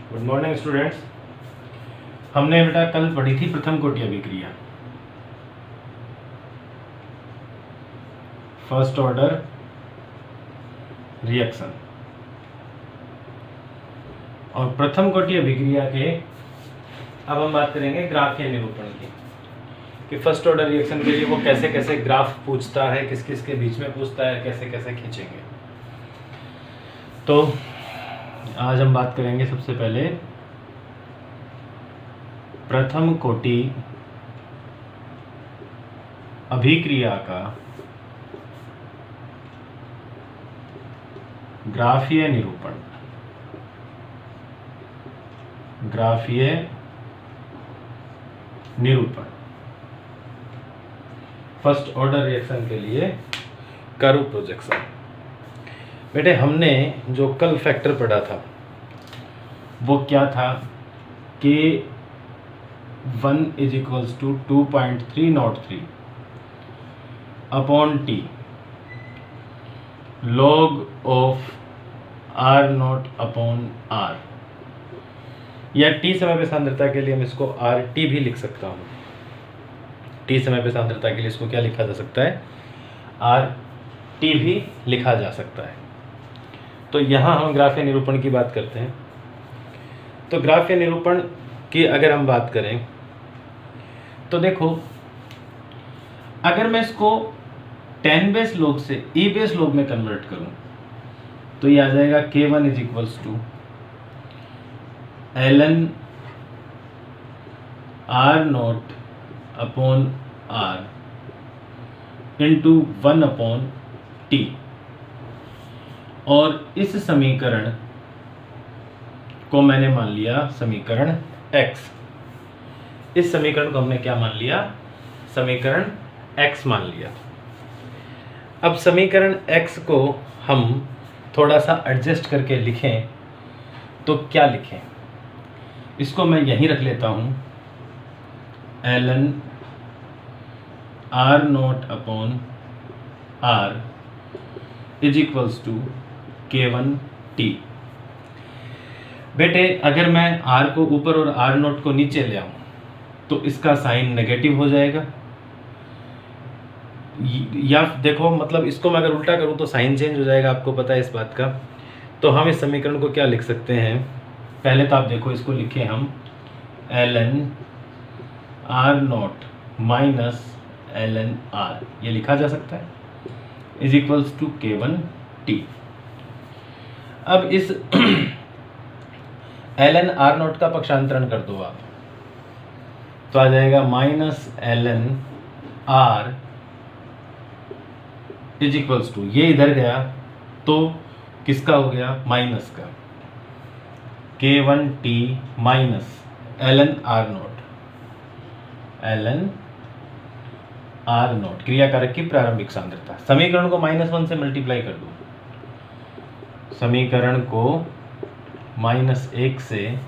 Good morning students. हमने बेटा कल पढ़ी थी प्रथम कोटि अभिक्रिया, फर्स्ट ऑर्डर रिएक्शन। और प्रथम कोटि अभिक्रिया के अब हम बात करेंगे ग्राफीय निरूपण की, कि फर्स्ट ऑर्डर रिएक्शन के लिए वो कैसे कैसे ग्राफ पूछता है, किस किस के बीच में पूछता है, कैसे कैसे खींचेंगे। तो आज हम बात करेंगे सबसे पहले प्रथम कोटि अभिक्रिया का ग्राफीय निरूपण। ग्राफीय निरूपण फर्स्ट ऑर्डर रिएक्शन के लिए कर्व प्रोजेक्शन। बेटे हमने जो कल फैक्टर पढ़ा था वो क्या था कि 1 = 2.303 upon T log of r0 upon r, या टी समय पे सांद्रता के लिए हम इसको आर टी भी लिख सकता हूँ। टी समय पे सांद्रता के लिए इसको क्या लिखा जा सकता है, आर टी भी लिखा जा सकता है। तो यहाँ हम ग्राफीय निरूपण की बात करते हैं। तो ग्राफीय निरूपण की अगर हम बात करें तो देखो, अगर मैं इसको 10 बेस log से e बेस log में कन्वर्ट करूं तो ये आ जाएगा K1 = ln r0 upon r into 1/t। और इस समीकरण को मैंने मान लिया समीकरण x। इस समीकरण को हमने क्या मान लिया, समीकरण x मान लिया। अब समीकरण x को हम थोड़ा सा एडजस्ट करके लिखें तो क्या लिखें, इसको मैं यहीं रख लेता हूँ, ln r0 upon r = K1t। बेटे अगर मैं r को ऊपर और r0 को नीचे ले आऊं तो इसका साइन नेगेटिव हो जाएगा, या देखो मतलब इसको मैं अगर उल्टा करूं तो साइन चेंज हो जाएगा, आपको पता है इस बात का। तो हम इस समीकरण को क्या लिख सकते हैं, पहले तो आप देखो इसको लिखें हम ln r0 minus ln r, ये लिखा जा सकता है, = K1t। अब इस ln r0 का पक्षांतरण कर दो आप, तो आ जाएगा माइनस ln r = ये इधर गया तो किसका हो गया, माइनस का, K1t माइनस ln r0 क्रिया कारक की प्रारंभिक सांद्रता। समीकरण को -1 से मल्टीप्लाई कर दो, समीकरण को -1 से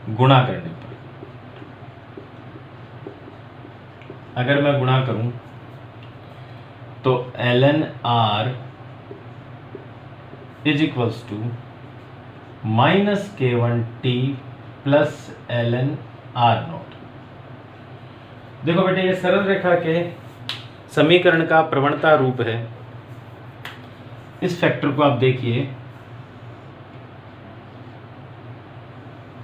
गुणा करने पर, अगर मैं गुणा करूं तो ln r = -K1t plus ln r0। देखो बेटे ये सरल रेखा के समीकरण का प्रवणता रूप है। इस फैक्टर को आप देखिए,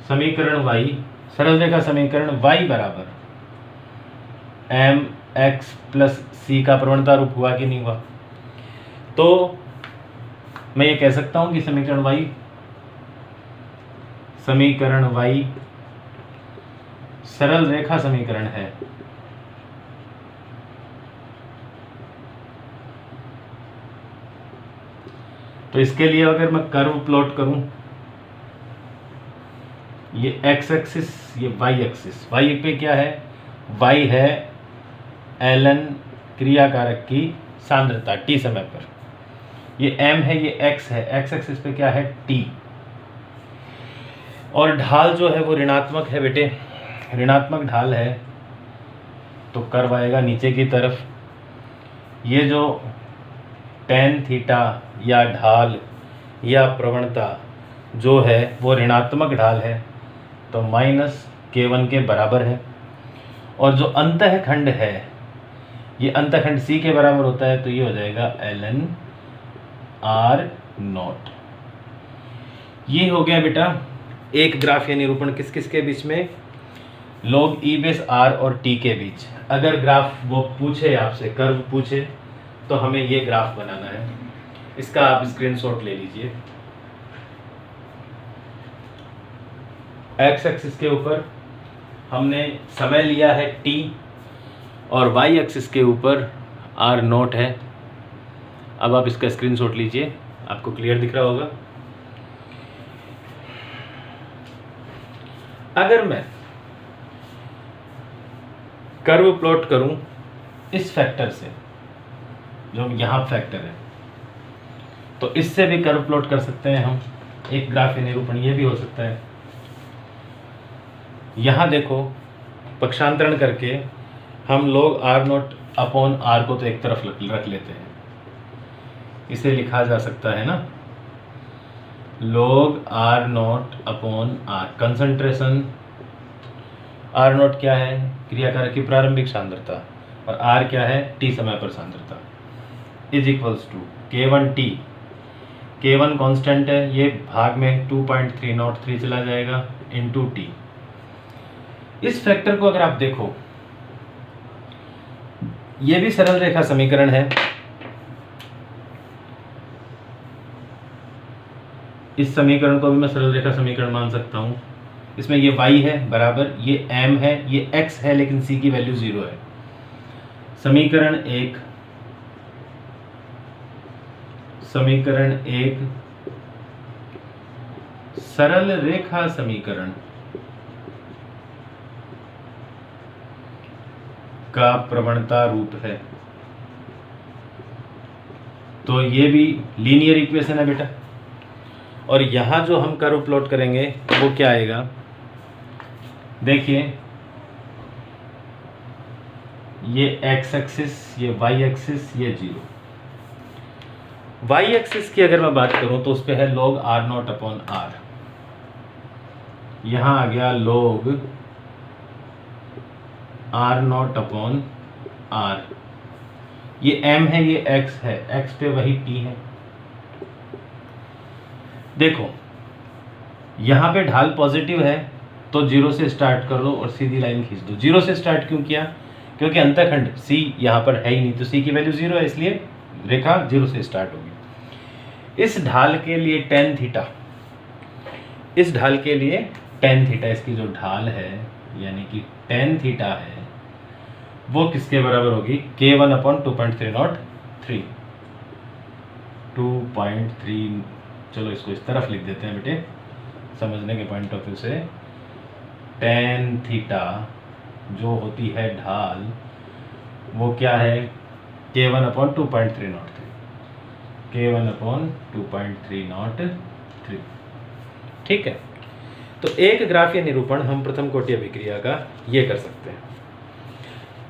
समीकरण y, सरल रेखा समीकरण y बराबर mx प्लस c का प्रवणता रूप हुआ कि नहीं हुआ। तो मैं ये कह सकता हूं कि समीकरण y सरल रेखा समीकरण है। तो इसके लिए अगर मैं कर्व प्लॉट करूं, ये x एक्सिस, ये y एक्सिस, y पे क्या है, y है ln क्रिया कारक की सांद्रता t समय पर, ये m है, ये x है, x एक्सिस पे क्या है, t। और ढाल जो है वो ऋणात्मक है बेटे, ऋणात्मक ढाल है तो कर्व आएगा नीचे की तरफ। ये जो tan थीटा या ढाल या प्रवणता जो है वो ऋणात्मक ढाल है, तो माइनस K1 के बराबर है। और जो अंतःखंड है, ये अंतःखंड C के बराबर होता है, तो ये हो जाएगा ln R0। ये हो गया बेटा एक ग्राफ या निरूपण किस किस के बीच में, log E बेस R और T के बीच। अगर ग्राफ वो पूछे आपसे, कर्व पूछे, तो हमें ये ग्राफ बनाना है। इसका आप स्क्रीनशॉट ले लीजिए। एक्स एक्सिस के ऊपर हमने समय लिया है T और वाई एक्सिस के ऊपर R0 है। अब आप इसका स्क्रीनशॉट लीजिए, आपको क्लियर दिख रहा होगा। अगर मैं कर्व प्लॉट करूं इस फैक्टर से, जो यहाँ फैक्टर है, तो इससे भी कर्व प्लॉट कर सकते हैं हम। एक ग्राफ या निरूपण ये भी हो सकता है। यहाँ देखो, पक्षांतरण करके हम log R0 अपॉन R को तो एक तरफ रख लेते हैं। इसे लिखा जा सकता है ना, log R0 upon R। Concentration R0 क्या है, क्रियाकारक की प्रारंभिक सांद्रता, और R क्या है, T समय पर सांद्रता, is equals to K1T। K1 constant है, ये भाग में 2303 चला जाएगा इंटू T। इस फैक्टर को अगर आप देखो, ये भी सरल रेखा समीकरण है। इस समीकरण को भी मैं सरल रेखा समीकरण मान सकता हूं। इसमें ये y है बराबर, ये m है, ये x है, लेकिन c की वैल्यू 0 है। समीकरण एक सरल रेखा समीकरण का प्रवणता रूप है। तो ये भी लीनियर इक्वेशन है बेटा। और यहाँ जो हम कर्व प्लॉट करेंगे वो क्या आएगा, देखिए, ये x एक्सिस, ये y एक्सिस, ये 0। y एक्सिस की अगर मैं बात करूं तो उस पे है log R0 अपॉन R। यहाँ आ गया log R0 अपॉन R। ये m है, ये x है, x पे वही t है। देखो, यहाँ पे ढाल पॉजिटिव है, तो 0 से स्टार्ट कर दो और सीधी लाइन खींच दो। 0 से स्टार्ट क्यों किया, क्योंकि अंतःखंड C यहाँ पर है ही नहीं, तो C की वैल्यू 0 है, इसलिए रेखा 0 से स्टार्ट होगी। इस ढाल के लिए tan थीटा, इस ढाल के लिए tan थीटा, इसकी जो ढाल है यानी कि tan थीटा है, वो किसके बराबर होगी, K1 अपॉन 2.303। 2.3, चलो इसको इस तरफ लिख देते हैं बेटे, समझने के पॉइंट ऑफ व्यू से। tan थीटा जो होती है ढाल, वो क्या है, K1 अपॉन 2.303। K1 upon 2.303। ठीक है। तो एक ग्राफ या निरूपण हम प्रथम कोटि अभिक्रिया का ये कर सकते हैं।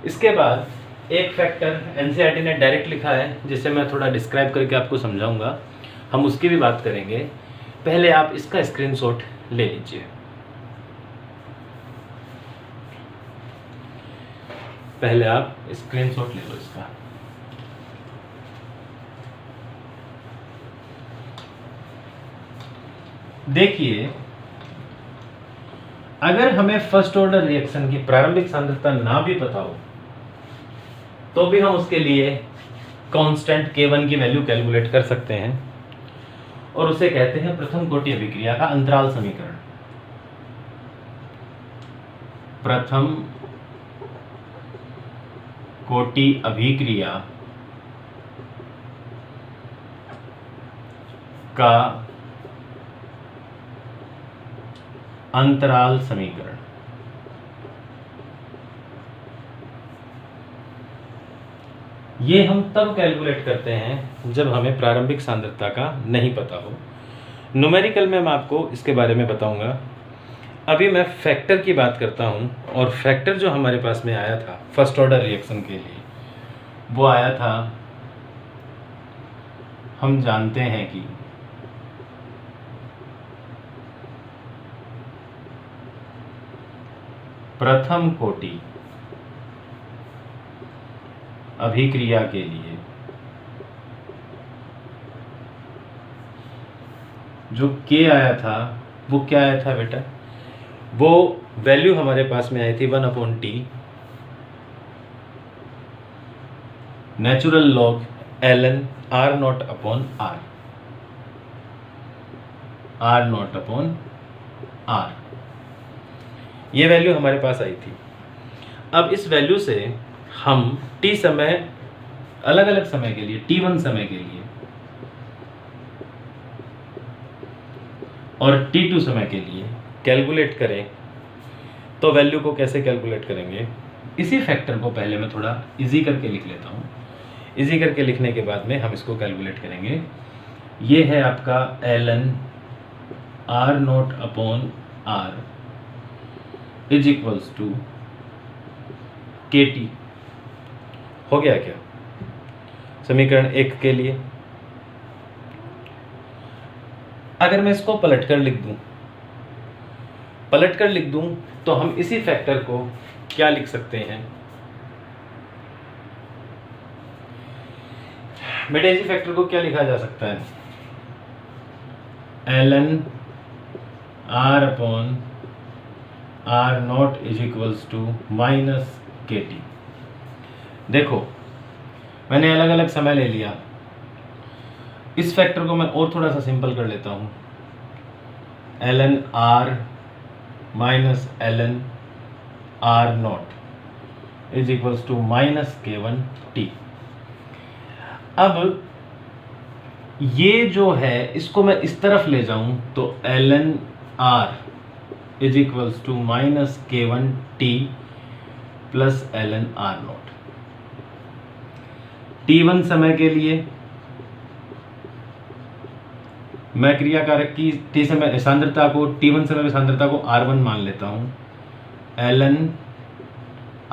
इसके बाद एक फैक्टर एनसीईआरटी ने डायरेक्ट लिखा है, जिसे मैं थोड़ा डिस्क्राइब करके आपको समझाऊंगा, हम उसकी भी बात करेंगे। पहले आप इसका स्क्रीनशॉट ले लीजिए। पहले आप स्क्रीनशॉट ले लो इसका। देखिए, अगर हमें फर्स्ट ऑर्डर रिएक्शन की प्रारंभिक सांद्रता ना भी पता हो, तो भी हम उसके लिए कांस्टेंट K1 की वैल्यू कैलकुलेट कर सकते हैं, और उसे कहते हैं प्रथम कोटि अभिक्रिया का अंतराल समीकरण। प्रथम कोटि अभिक्रिया का अंतराल समीकरण। ये हम तब कैलकुलेट करते हैं जब हमें प्रारंभिक सांद्रता का नहीं पता हो। न्यूमेरिकल में मैं आपको इसके बारे में बताऊंगा। अभी मैं फैक्टर की बात करता हूं, और फैक्टर जो हमारे पास में आया था फर्स्ट ऑर्डर रिएक्शन के लिए, वो आया था, हम जानते हैं कि प्रथम कोटि अभिक्रिया के लिए जो K आया था वो क्या आया था बेटा, वो वैल्यू हमारे पास में आई थी 1/T natural log ln R0/R, R0/R, ये वैल्यू हमारे पास आई थी। अब इस वैल्यू से हम t समय, अलग अलग समय के लिए, t1 समय के लिए और t2 समय के लिए कैलकुलेट करें तो वैल्यू को कैसे कैलकुलेट करेंगे, इसी फैक्टर को पहले मैं थोड़ा इजी करके लिख लेता हूँ। इजी करके लिखने के बाद में हम इसको कैलकुलेट करेंगे। ये है आपका ln R0/R is equals to KT। हो गया क्या समीकरण 1 के लिए। अगर मैं इसको पलटकर लिख दूं तो हम इसी फैक्टर को क्या लिख सकते हैं बेटा, इसी फैक्टर को क्या लिखा जा सकता है, ln R/R0 is equals to minus KT। देखो मैंने अलग अलग समय ले लिया, इस फैक्टर को मैं और थोड़ा सा सिंपल कर लेता हूँ, ln R minus ln R0 is equals to minus K1T। अब ये जो है इसको मैं इस तरफ ले जाऊं तो ln R is equals to minus K1T plus ln R0। T1 समय के लिए मैं क्रियाकारक की T समय सांद्रता को, T1 समय में सांद्रता को R1 मान लेता हूं, ln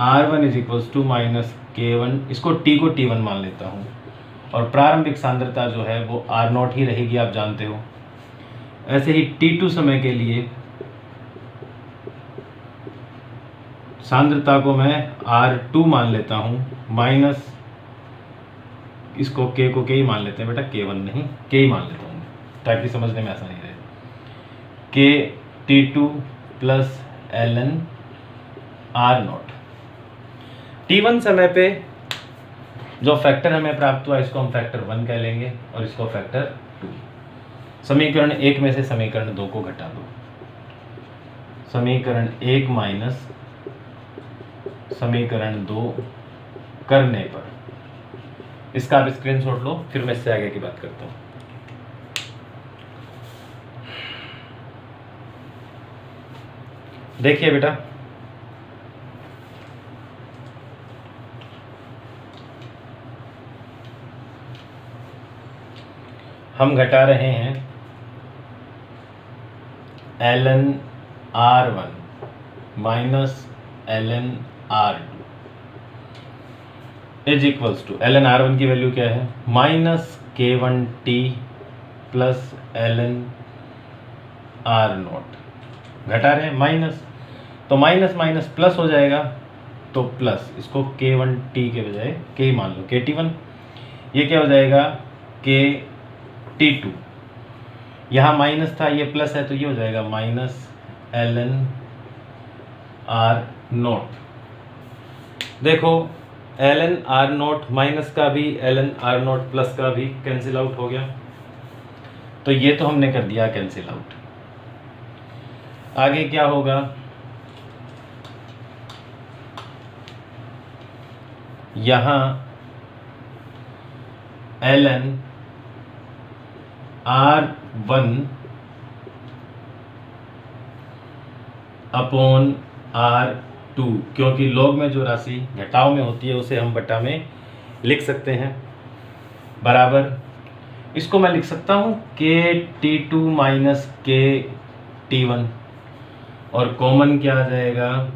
R1 is equals to minus K1, इसको T को T1 मान लेता हूं और प्रारंभिक सांद्रता जो है वो R0 ही रहेगी, आप जानते हो। ऐसे ही T2 समय के लिए सांद्रता को मैं R2 मान लेता हूं माइनस, इसको K को K ही मान लेते हैं बेटा, K1 नहीं, K ही मान लेता हूं ताकि समझने में आसानी रहे। KT2 plus ln R0। T1 समय पे जो फैक्टर हमें प्राप्त हुआ इसको हम फैक्टर 1 कह लेंगे और इसको फैक्टर 2। समीकरण 1 में से समीकरण 2 को घटा दो, समीकरण 1 माइनस समीकरण 2 करने पर, इसका आप स्क्रीनशॉट लो, फिर मैं इससे आगे की बात करता हूं। देखिए बेटा, हम घटा रहे हैं ln R1 minus ln R2 is equals to, ln R1 की वैल्यू क्या है, minus K1T plus ln R0। घटा रहे हैं माइनस, तो माइनस माइनस प्लस हो जाएगा, तो प्लस, इसको K1T के बजाय K ही मान लो, KT1। ये क्या हो जाएगा KT2, यहाँ माइनस था ये प्लस है तो ये हो जाएगा माइनस ln R0। देखो ln R0 माइनस का भी ln R0 प्लस का भी कैंसिल आउट हो गया, तो ये तो हमने कर दिया कैंसिल आउट। आगे क्या होगा, यहाँ ln R1 अपॉन R2, क्योंकि लॉग में जो राशि घटाव में होती है उसे हम बटा में लिख सकते हैं, बराबर, इसको मैं लिख सकता हूँ KT2 माइनस KT1 और कॉमन क्या आ जाएगा,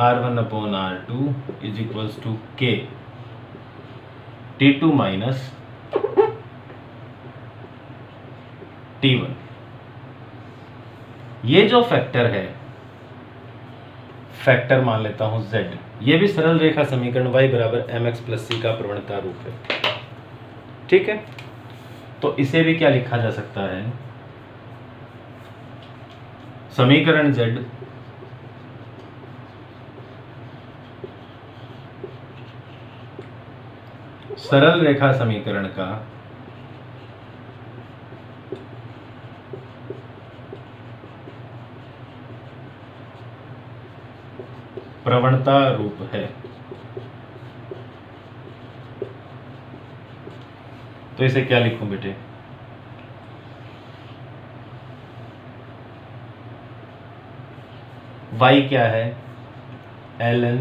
R1 upon R2 is equals to KT2 minus T1। ये जो फैक्टर है फैक्टर मान लेता हूँ z। ये भी सरल रेखा समीकरण y बराबर mx प्लस c का प्रवणता रूप है। ठीक है, तो इसे भी क्या लिखा जा सकता है, समीकरण z सरल रेखा समीकरण का प्रवणता रूप है। तो इसे क्या लिखूं बेटे, y क्या है, ln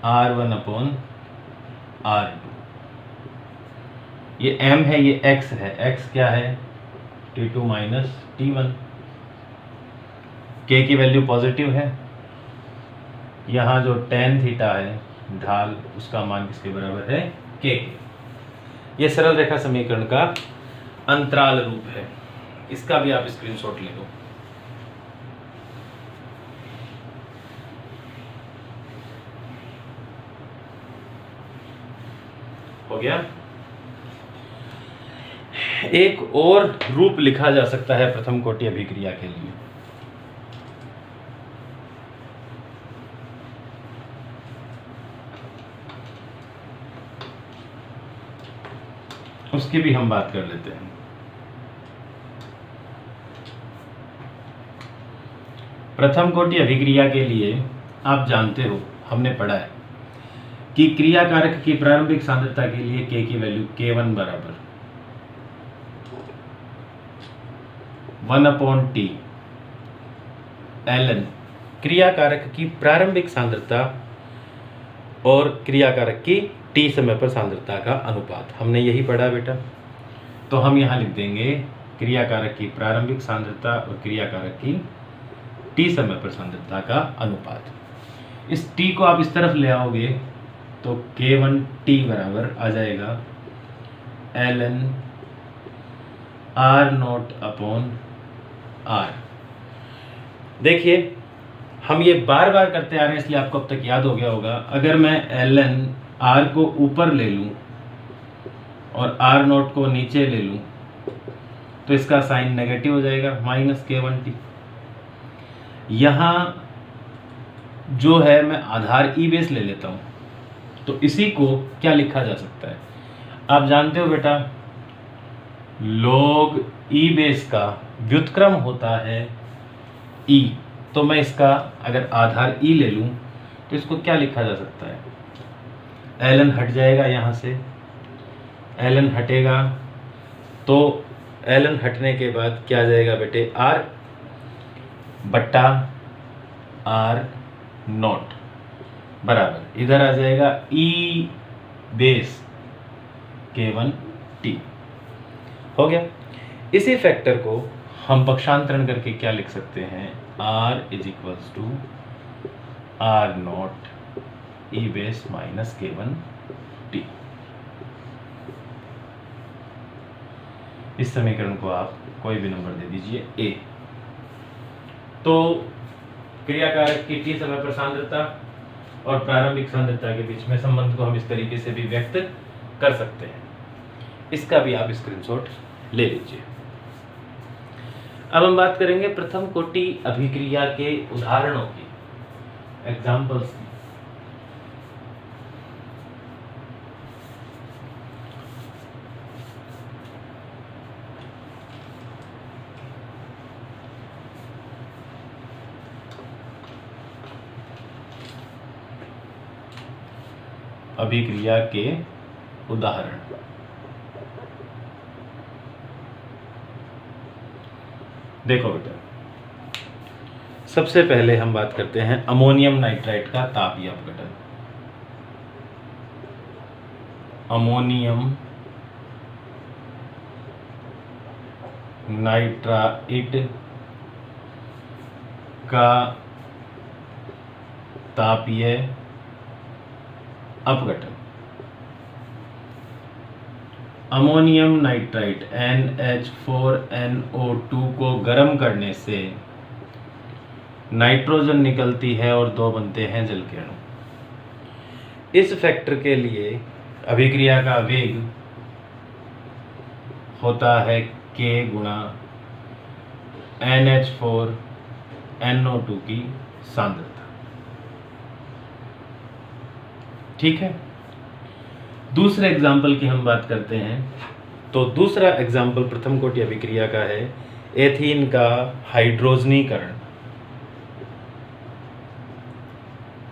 r1 अपॉन r2, ये m है, ये x है, x क्या है t2 माइनस t1, k की वैल्यू पॉजिटिव है, यहाँ जो tan थीटा है ढाल, उसका मान किसके बराबर है, k के। ये सरल रेखा समीकरण का अंतराल रूप है। इसका भी आप स्क्रीनशॉट ले लो। हो गया। एक और रूप लिखा जा सकता है प्रथम कोटि अभिक्रिया के लिए। उसकी भी हम बात कर लेते हैं। प्रथम कोटि अभिक्रिया के लिए आप जानते हो, हमने पढ़ा है कि क्रिया कारक की प्रारंभिक सांद्रता के लिए k की वैल्यू k1 बराबर 1/t ln क्रिया कारक की प्रारंभिक सांद्रता और क्रिया कारक की t समय पर सांद्रता का अनुपात, हमने यही पढ़ा बेटा। तो हम यहाँ लिख देंगे क्रिया कारक की प्रारंभिक सांद्रता और क्रिया कारक की t समय पर सांद्रता का अनुपात। इस t को आप इस तरफ ले आओगे तो k1t बराबर आ जाएगा ln r0 अपॉन r। देखिए, हम ये बार बार करते आ रहे हैं, इसलिए आपको अब तक याद हो गया होगा। अगर मैं ln r को ऊपर ले लूं और r0 को नीचे ले लूं तो इसका साइन नेगेटिव हो जाएगा, माइनस k1t। यहाँ जो है मैं आधार ई बेस ले लेता हूँ, तो इसी को क्या लिखा जा सकता है, आप जानते हो बेटा, log ई बेस का व्युत्क्रम होता है e। तो मैं इसका अगर आधार e ले लूं तो इसको क्या लिखा जा सकता है, ln हट जाएगा, यहाँ से ln हटेगा तो ln हटने के बाद क्या आ जाएगा बेटे, r बट्टा r0 बराबर इधर आ जाएगा e बेस k1t। हो गया। इसी फैक्टर को हम पक्षांतरण करके क्या लिख सकते हैं, r is equals to r0 e base minus k1t। इस समीकरण को आप कोई भी नंबर दे दीजिए a। तो क्रियाकारक की t समय पर सांद्रता और प्रारंभिक सांद्रता के बीच में संबंध को हम इस तरीके से भी व्यक्त कर सकते हैं। इसका भी आप स्क्रीनशॉट ले लीजिए। अब हम बात करेंगे प्रथम कोटि अभिक्रिया के उदाहरणों की, एग्जाम्पल्स की। अभिक्रिया के उदाहरण, देखो बेटा, सबसे पहले हम बात करते हैं अमोनियम नाइट्राइट का तापीय अपघटन। अमोनियम नाइट्राइट का तापीय अपघटन। अमोनियम नाइट्राइट NH4NO2 को गर्म करने से नाइट्रोजन निकलती है और 2 बनते हैं जल के अणु। इस फैक्टर के लिए अभिक्रिया का वेग होता है K गुणा NH4NO2 की सांद्रता। ठीक है, दूसरे एग्जाम्पल की हम बात करते हैं। तो दूसरा एग्जाम्पल प्रथम कोटि अभिक्रिया का है एथीन का हाइड्रोजनीकरण।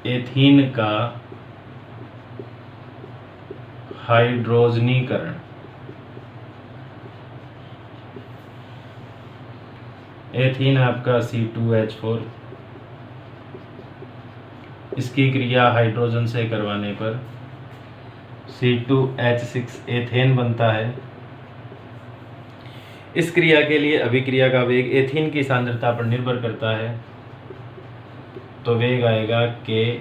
एथीन का हाइड्रोजनीकरण। एथीन आपका C2H4, इसकी क्रिया हाइड्रोजन से करवाने पर C2H6 एथेन बनता है। इस क्रिया के लिए अभिक्रिया का वेग एथीन की सांद्रता पर निर्भर करता है, तो वेग आएगा K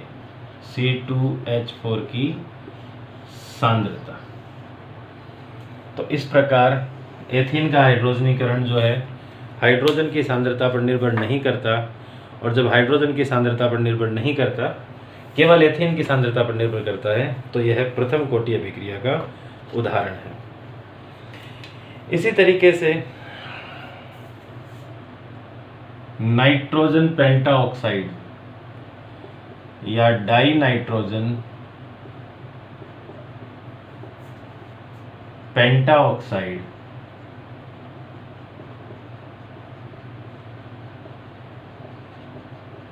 C2H4 की सांद्रता। तो इस प्रकार एथीन का हाइड्रोजनीकरण जो है हाइड्रोजन की सांद्रता पर निर्भर नहीं करता, और जब हाइड्रोजन की सांद्रता पर निर्भर नहीं करता, केवल एथीन की सांद्रता पर निर्भर करता है, तो यह प्रथम कोटि अभिक्रिया का उदाहरण है। इसी तरीके से नाइट्रोजन पेंटाऑक्साइड या डाई नाइट्रोजन पेंटाऑक्साइड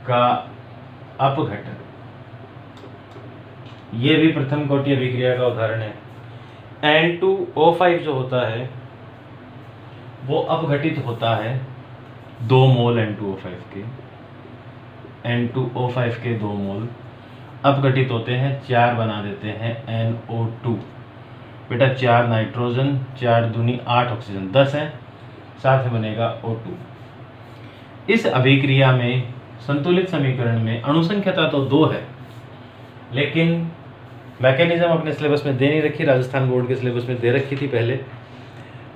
का अपघटन, ये भी प्रथम कोटि अभिक्रिया का उदाहरण है। N2O5 जो होता है वो अपघटित होता है 2 मोल N2O5 के। N2O5 के 2 मोल अपघटित होते हैं, 4 बना देते हैं NO2। बेटा 4 नाइट्रोजन, 4 दूनी 8 ऑक्सीजन, 10 है, साथ में बनेगा O2। इस अभिक्रिया में संतुलित समीकरण में अणुसंख्यता तो 2 है, लेकिन मैकेनिज्म अपने सिलेबस में दे नहीं रखी, राजस्थान बोर्ड के सिलेबस में दे रखी थी पहले,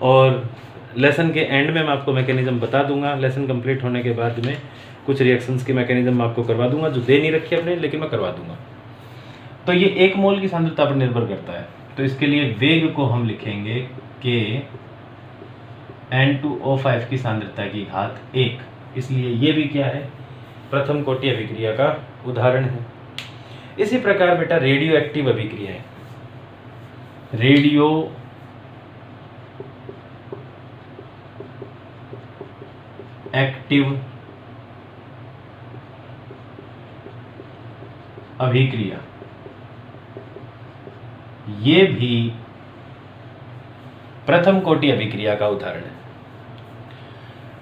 और लेसन के एंड में मैं आपको मैकेनिज्म बता दूंगा। लेसन कंप्लीट होने के बाद में कुछ रिएक्शंस की मैकेनिज्म मैं आपको करवा दूंगा जो दे नहीं रखी अपने, लेकिन मैं करवा दूंगा। तो ये 1 मोल की सांद्रता पर निर्भर करता है, तो इसके लिए वेग को हम लिखेंगे कि N2O5 की सांद्रता की घात 1, इसलिए ये भी क्या है, प्रथम कोटि अभिक्रिया का उदाहरण है। इसी प्रकार बेटा रेडियो एक्टिव अभिक्रियाएं, रेडियो एक्टिव अभिक्रिया, ये भी प्रथम कोटि अभिक्रिया का उदाहरण है।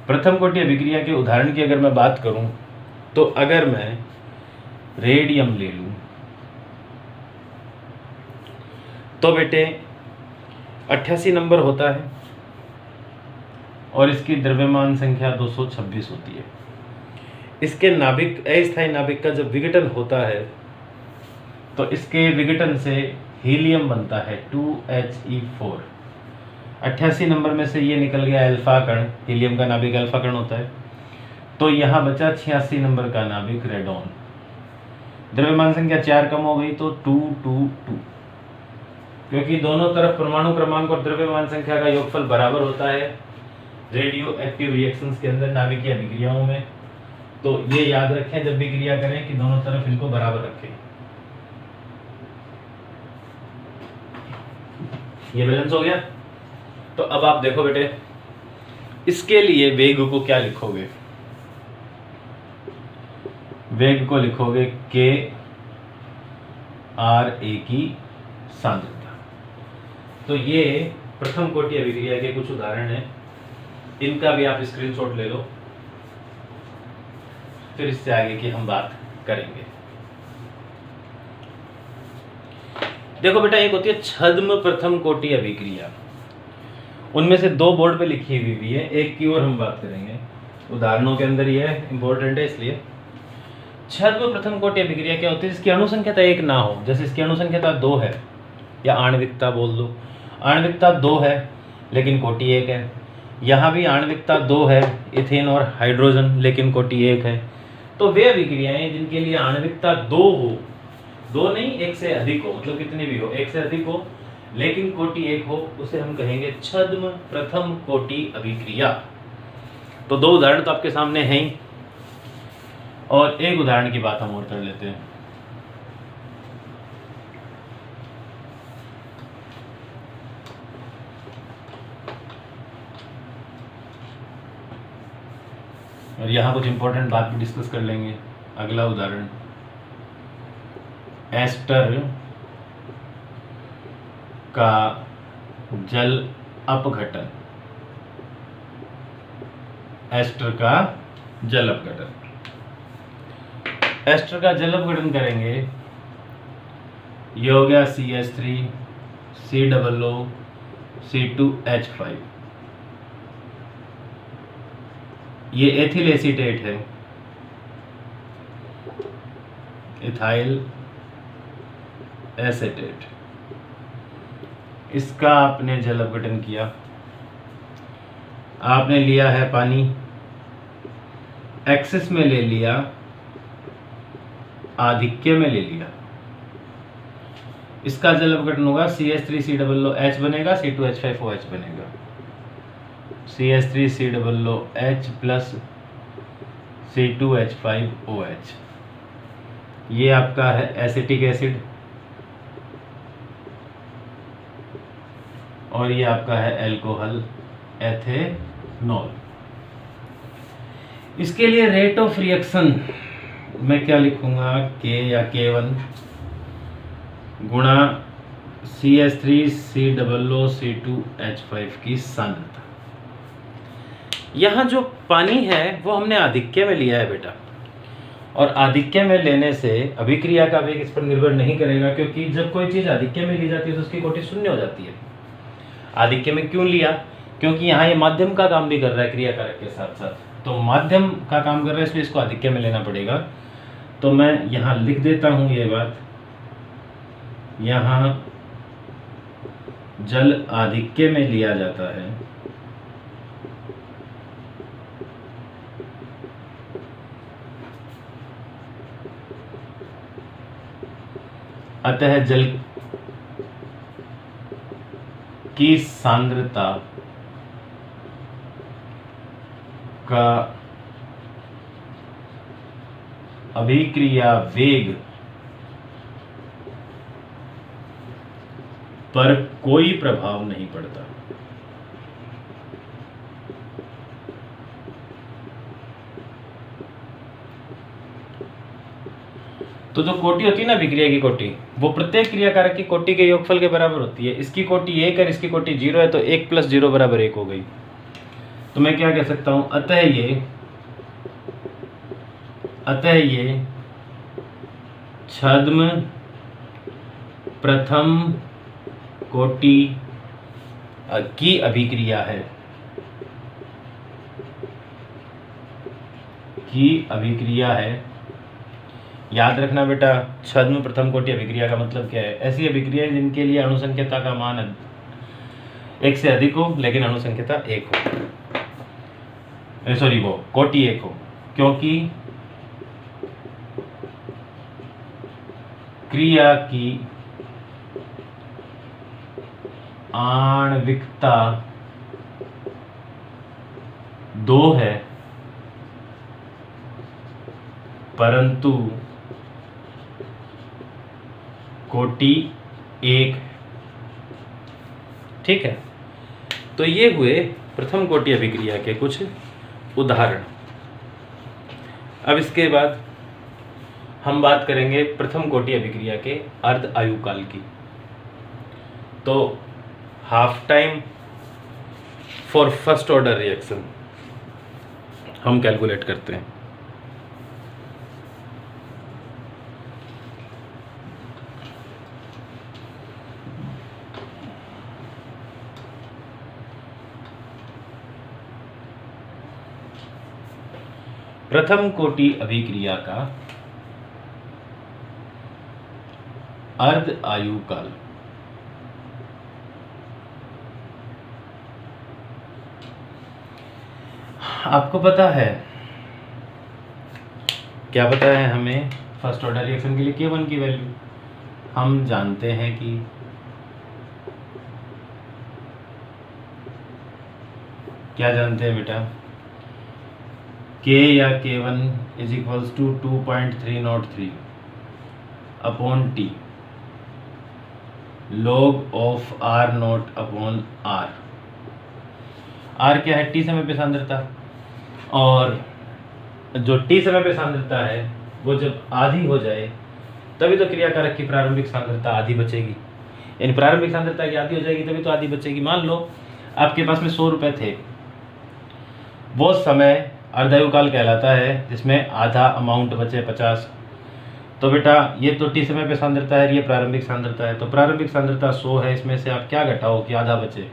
प्रथम कोटि अभिक्रिया के उदाहरण की अगर मैं बात करूं, तो अगर मैं रेडियम ले लूं, तो बेटे 88 नंबर होता है और इसकी द्रव्यमान संख्या 226 होती है। इसके नाभिक, अस्थायी नाभिक का जब विघटन होता है तो इसके विघटन से हीलियम बनता है 2He4। 88 नंबर में से ये निकल गया अल्फा कण, हीलियम का नाभिक अल्फा कण होता है, तो यहाँ बचा 86 नंबर का नाभिक रेडॉन। द्रव्यमान संख्या 4 कम हो गई तो 222, क्योंकि दोनों तरफ परमाणु क्रमांक और द्रव्यमान संख्या का योगफल बराबर होता है रेडियो एक्टिव रिएक्शंस के अंदर, नाभिकीय अभिक्रियाओं में। तो ये याद रखें जब भी क्रिया करें कि दोनों तरफ इनको बराबर रखें। ये बैलेंस हो गया। तो अब आप देखो बेटे, इसके लिए वेग को क्या लिखोगे? वेग को लिखोगे K RA की सांद्रता। तो ये प्रथम कोटि अभिक्रिया के कुछ उदाहरण हैं, इनका भी आप स्क्रीनशॉट ले लो, फिर इससे आगे की हम बात करेंगे। देखो बेटा, एक होती है छद्म प्रथम कोटि अभिक्रिया, उनमें से 2 बोर्ड पे लिखी हुई है, एक की ओर हम बात करेंगे। उदाहरणों के अंदर ये इंपॉर्टेंट है, इसलिए छद्म प्रथम कोटि अभिक्रिया क्या होती है? जिसकी अणुसंख्यता 1 ना हो, जैसे इसकी अणुसंख्यता 2 है, या आणविकता बोल दो, आणविकता 2 है लेकिन कोटि 1 है। यहाँ भी आणविकता 2 है, इथेन और हाइड्रोजन, लेकिन कोटि 1 है। तो वे अभिक्रियाएं जिनके लिए आणविकता 2 हो, 2 नहीं 1 से अधिक हो, मतलब कितने भी हो, 1 से अधिक हो लेकिन कोटि 1 हो, उसे हम कहेंगे छद्म प्रथम कोटि अभिक्रिया। तो 2 उदाहरण तो आपके सामने हैं ही, और एक उदाहरण की बात हम और कर लेते हैं। और यहाँ कुछ इंपॉर्टेंट बात भी डिस्कस कर लेंगे। अगला उदाहरण, एस्टर का जल अपघटन। एस्टर का जल अपघटन, एस्टर का जल अपघटन करेंगे, ये हो गया CH3 COO C2H5, ये एथिल एसीटेट है, इथाइल एसीटेट। इसका आपने जल अपघटन किया, आपने लिया है पानी, एक्सिस में ले लिया, आधिक्य में ले लिया, इसका जल अपघटन होगा CH3 COOH बनेगा, C2H5OH बनेगा, CH3 COOH प्लस C2H5OH। ये आपका है एसिटिक एसिड, और ये आपका है एल्कोहल एथेनॉल। इसके लिए रेट ऑफ रिएक्शन मैं क्या लिखूंगा, K या K1 गुणा CH3 COO C2H5 की सांद्रता। यहाँ जो पानी है वो हमने आधिक्य में लिया है बेटा, और आधिक्य में लेने से अभिक्रिया का वेग इस पर निर्भर नहीं करेगा, क्योंकि जब कोई चीज आधिक्य में ली जाती है तो उसकी कोटि शून्य हो जाती है। आधिक्य में क्यों लिया, क्योंकि यहाँ ये माध्यम का काम भी कर रहा है क्रिया कारक के साथ साथ, तो माध्यम का काम कर रहा है इसलिए इसको आधिक्य में लेना पड़ेगा। तो मैं यहाँ लिख देता हूँ ये बात, यहाँ जल आधिक्य में लिया जाता है, अतः जल की सांद्रता का अभिक्रिया वेग पर कोई प्रभाव नहीं पड़ता। तो जो कोटि होती है ना अभिक्रिया की कोटि, वो प्रत्येक क्रिया कारक की कोटि के योगफल के बराबर होती है। इसकी कोटि 1 और इसकी कोटि 0 है, तो 1 + 0 = 1 हो गई। तो मैं क्या कह सकता हूं, अतः ये छद्म प्रथम कोटि की अभिक्रिया है, याद रखना बेटा, छद्म प्रथम कोटि अभिक्रिया का मतलब क्या है, ऐसी अभिक्रिया जिनके लिए अणुसंख्यता का मान 1 से अधिक हो लेकिन अणुसंख्यता 1 हो, सॉरी वो कोटि 1 हो, क्योंकि क्रिया की आणविकता 2 है परंतु कोटि 1। ठीक है, तो ये हुए प्रथम कोटि अभिक्रिया के कुछ उदाहरण। अब इसके बाद हम बात करेंगे प्रथम कोटि अभिक्रिया के अर्ध आयुकाल की। तो half time for first order reaction हम कैलकुलेट करते हैं। प्रथम कोटि अभिक्रिया का अर्ध आयुकाल आपको पता है क्या पता है हमें फर्स्ट ऑर्डर रिएक्शन के लिए K1 की वैल्यू। हम जानते हैं कि क्या जानते हैं बेटा, K या K1 is equals to 2.303 upon T log of R not upon R। R क्या है? T समय पे सांद्रता, और जो T समय पे सांद्रता है वो जब आधी हो जाए तभी तो क्रियाकारक की प्रारंभिक सांद्रता आधी बचेगी, यानी प्रारंभिक सांद्रता की आधी हो जाएगी तभी तो आधी बचेगी। मान लो आपके पास में 100 रुपए थे, वो समय अर्धायुकाल कहलाता है जिसमें आधा अमाउंट बचे 50। तो बेटा ये तो T समय पे सांद्रता है, ये प्रारंभिक सांद्रता है, तो प्रारंभिक सांद्रता 100 है, इसमें से आप क्या घटाओ कि आधा बचे।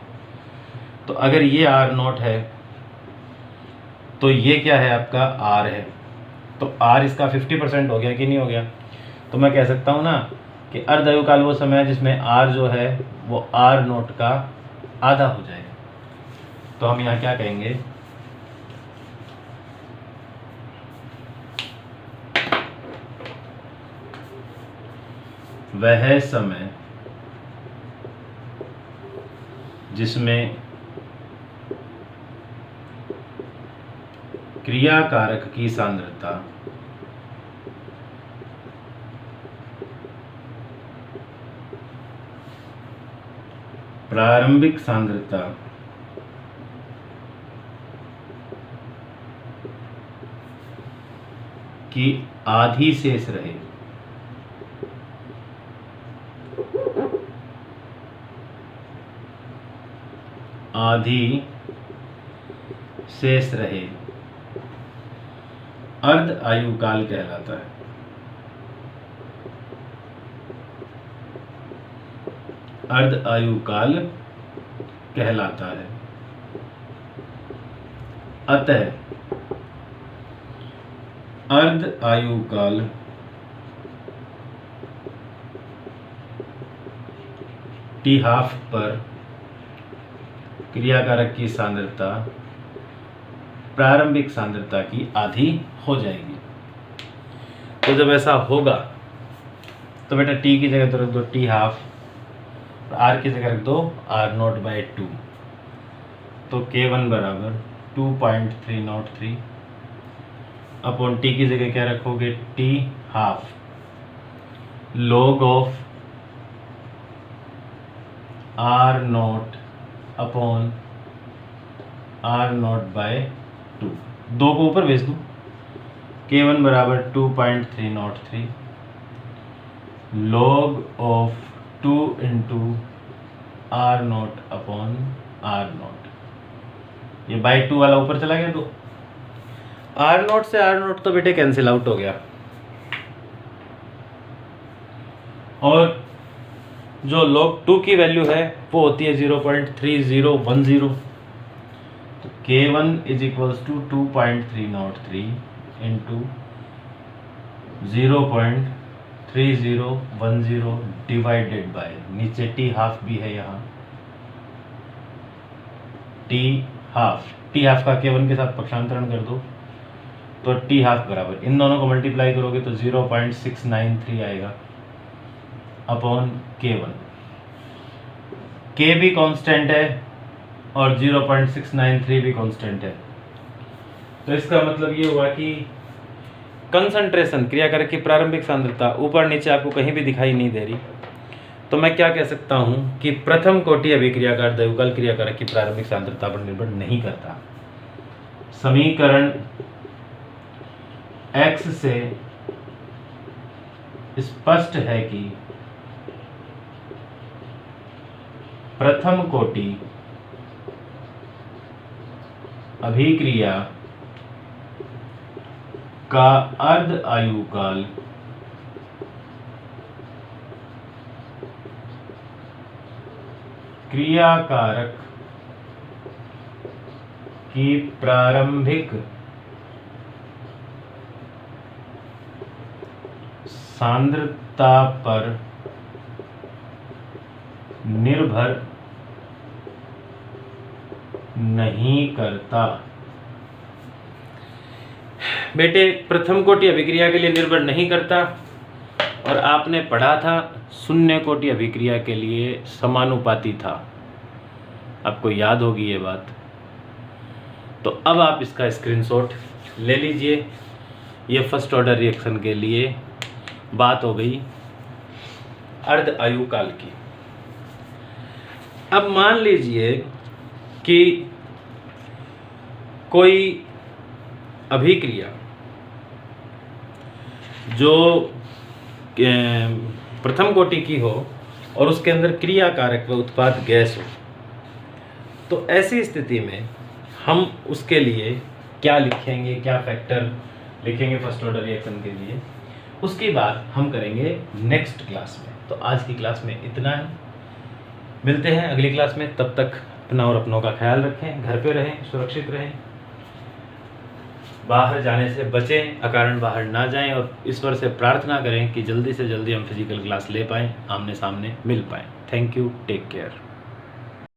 तो अगर ये R नॉट है तो ये क्या है? आपका R है। तो R इसका 50% हो गया कि नहीं हो गया? तो मैं कह सकता हूँ ना कि अर्धायुकाल वो समय है जिसमें R जो है वो R नॉट का आधा हो जाएगा। तो हम यहाँ क्या कहेंगे, वह समय जिसमें क्रियाकारक की सांद्रता प्रारंभिक सांद्रता की आधी शेष रहे, आधी शेष रहे, अर्ध आयुकाल कहलाता है। अर्ध आयुकाल कहलाता है। अतः अर्ध आयुकाल T हाफ पर क्रियाकारक की सांद्रता प्रारंभिक सांद्रता की आधी हो जाएगी। तो जब ऐसा होगा तो बेटा T की जगह तो रख दो T हाफ, R की जगह रख दो R नॉट बाई 2। तो K1 बराबर 2.303 अपॉन T की जगह क्या रखोगे? T half log of R not upon R not by 2। 2 को ऊपर भेज दूँ। K1 बराबर 2.303 log of 2 into R not upon R not. ये बाई 2 वाला ऊपर चला गया, तो R नॉट से R नॉट तो बेटे कैंसिल आउट हो गया, और जो log 2 की वैल्यू है वो होती है 0.3010। तो K1 is equals to 2.303 into 0.3010 divided by, नीचे T हाफ भी है यहाँ, T हाफ का K1 के साथ पक्षांतरण कर दो तो T हाफ बराबर, इन दोनों को मल्टीप्लाई करोगे तो 0.693 आएगा अपॉन K1। K भी कांस्टेंट है और 0.693 भी कांस्टेंट है। तो इसका मतलब ये हुआ कि कंसंट्रेशन क्रियाकारक की प्रारंभिक सांद्रता ऊपर नीचे आपको कहीं भी दिखाई नहीं दे रही। तो मैं क्या कह सकता हूँ कि प्रथम कोटि अभिक्रियाकार द्रव्यकाल क्रियाकारक की प्रारंभिक सांद्रता पर निर्भर नहीं करता। समीकरण X से स्पष्ट है कि प्रथम कोटि अभिक्रिया का अर्ध आयुकाल क्रियाकारक की प्रारंभिक सांद्रता पर निर्भर नहीं करता। बेटे प्रथम कोटि अभिक्रिया के लिए निर्भर नहीं करता, और आपने पढ़ा था शून्य कोटि अभिक्रिया के लिए समानुपाती था। आपको याद होगी ये बात। तो अब आप इसका स्क्रीनशॉट ले लीजिए। ये फर्स्ट ऑर्डर रिएक्शन के लिए बात हो गई अर्ध आयु काल की। अब मान लीजिए कि कोई अभिक्रिया जो प्रथम कोटि की हो और उसके अंदर क्रिया कारक व उत्पाद गैस हो, तो ऐसी स्थिति में हम उसके लिए क्या लिखेंगे, क्या फैक्टर लिखेंगे फर्स्ट ऑर्डर रिएक्शन के लिए, उसकी बात हम करेंगे नेक्स्ट क्लास में। तो आज की क्लास में इतना है, मिलते हैं अगली क्लास में। तब तक अपना और अपनों का ख्याल रखें, घर पे रहें, सुरक्षित रहें, बाहर जाने से बचें, अकारण बाहर ना जाएं, और ईश्वर से प्रार्थना करें कि जल्दी से जल्दी हम फिजिकल क्लास ले पाएँ, आमने सामने मिल पाएँ। Thank you, take care.